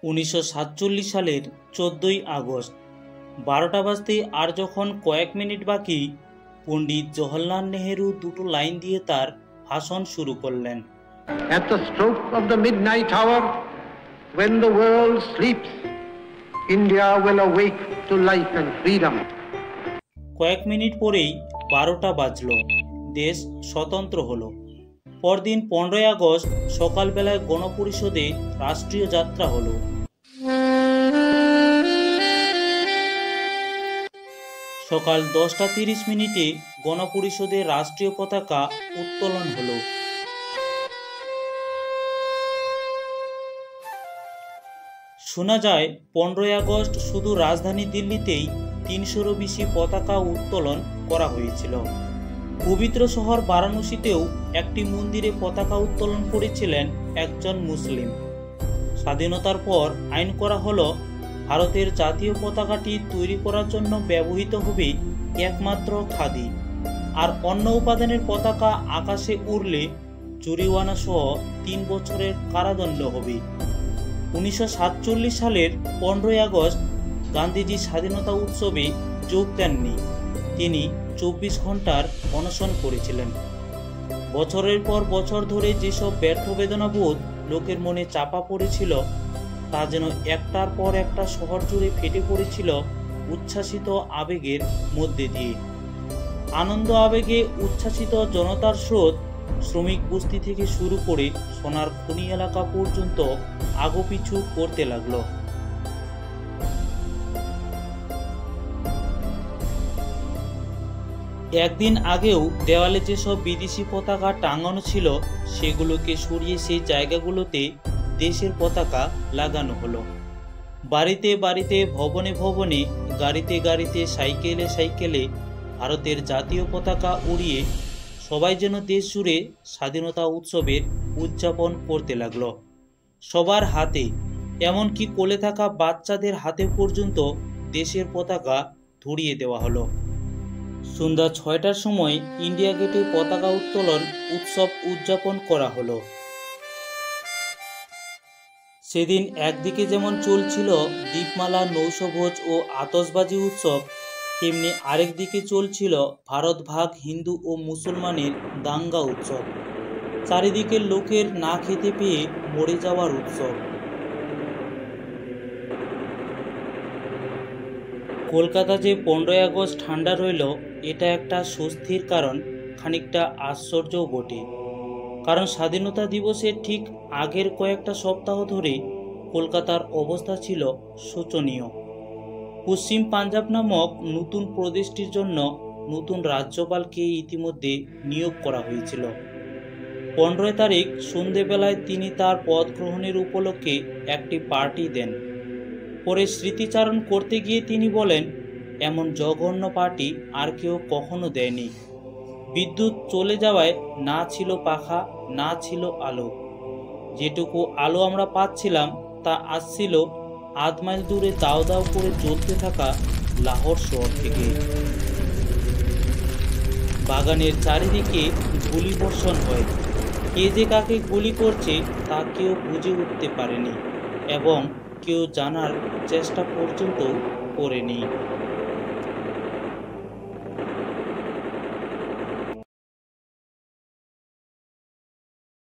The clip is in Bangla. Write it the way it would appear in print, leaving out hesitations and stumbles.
1947 সালের 14ই আগস্ট 12টা বাজতে আর যখন কয়েক মিনিট বাকি, পণ্ডিত জওহরলাল নেহেরু দুটো লাইন দিয়ে তার ভাষণ শুরু করলেন। At the stroke of the midnight hour, when the world sleeps, India will awake to life and freedom. কয়েক মিনিট পরেই 12টা বাজল, দেশ স্বতন্ত্র হলো। পরদিন 15ই আগস্ট সকালবেলায় গণপরিষদে রাষ্ট্রীয় যাত্রা হলো। সকাল 10:30 গণপরিষদে রাষ্ট্রীয় পতাকা উত্তোলন হলো। শোনা যায় 15ই আগস্ট শুধু রাজধানী দিল্লিতেই 300-রও বেশি পতাকা উত্তোলন করা হয়েছিল। পবিত্র শহর বারাণসীতেও একটি মন্দিরে পতাকা উত্তোলন করেছিলেন একজন মুসলিম। স্বাধীনতার পর আইন করা হলো, ভারতের জাতীয় পতাকাটি তৈরি করার জন্য ব্যবহৃত হবে একমাত্র খাদি, আর অন্য উপাদানের পতাকা আকাশে উড়লে জরিমানা সহ 3 বছরের কারাদণ্ড হবে। 1947 সালের 15ই আগস্ট গান্ধীজি স্বাধীনতা উৎসবে যোগ দেননি। তিনি 24 ঘন্টার অনশন করেছিলেন। বছরের পর বছর ধরে যেসব ব্যর্থ বেদনাবোধ লোকের মনে চাপা পড়েছিল, তা যেন একটার পর একটা শহর জুড়ে ফেটে পড়েছিল উচ্ছ্বাসিত আবেগের মধ্যে দিয়ে। আনন্দ আবেগে উচ্ছ্বাসিত জনতার স্রোত শ্রমিক বস্তি থেকে শুরু করে সোনার খনি এলাকা পর্যন্ত আগোপিছু করতে লাগলো। একদিন আগেও দেওয়ালে যেসব বিদেশি পতাকা টাঙানো ছিল, সেগুলোকে সরিয়ে সেই জায়গাগুলোতে দেশের পতাকা লাগানো হলো। বাড়িতে বাড়িতে, ভবনে ভবনে, গাড়িতে গাড়িতে, সাইকেলে সাইকেলে ভারতের জাতীয় পতাকা উড়িয়ে সবাই যেন দেশ জুড়ে স্বাধীনতা উৎসবের উদযাপন করতে লাগলো। সবার হাতে, এমনকি কোলে থাকা বাচ্চাদের হাতে পর্যন্ত দেশের পতাকা ধরিয়ে দেওয়া হলো। সন্ধ্যা 6টার সময় ইন্ডিয়া গেটে পতাকা উত্তোলন উৎসব উদযাপন করা হলো। সেদিন একদিকে যেমন চলছিল দীপমালা, নৌশভোজ ও আতশবাজি উৎসব, তেমনি আরেক দিকে চলছিল ভারত ভাগ, হিন্দু ও মুসলমানের দাঙ্গা উৎসব, চারিদিকের লোকের না খেতে পেয়ে মরে যাওয়ার উৎসব। কলকাতা যে 15ই আগস্ট ঠান্ডা রইল, এটা একটা স্বস্তির কারণ, খানিকটা আশ্চর্যও বটে। কারণ স্বাধীনতা দিবসের ঠিক আগের কয়েকটা সপ্তাহ ধরে কলকাতার অবস্থা ছিল শোচনীয়। পশ্চিম পাঞ্জাব নামক নতুন প্রদেশটির জন্য নতুন রাজ্যপালকে ইতিমধ্যে নিয়োগ করা হয়েছিল। 15 তারিখ সন্ধেবেলায় তিনি তার পদ গ্রহণের উপলক্ষে একটি পার্টি দেন। পরে স্মৃতিচারণ করতে গিয়ে তিনি বলেন, এমন জঘন্য পার্টি আর কেউ কখনো দেয়নি। বিদ্যুৎ চলে যাওয়ায় না ছিল পাখা, না ছিল আলো। যেটুকু আলো আমরা পাচ্ছিলাম তা আসছিল আধ মাইল দূরে দাও দাও করে জ্বলতে থাকা লাহোর শহর থেকে। বাগানের চারিদিকে গুলি বর্ষণ হয়। কে যে কাকে গুলি করছে তা কেউ বুঝে উঠতে পারেনি এবং কেউ জানার চেষ্টা পর্যন্ত করেনি।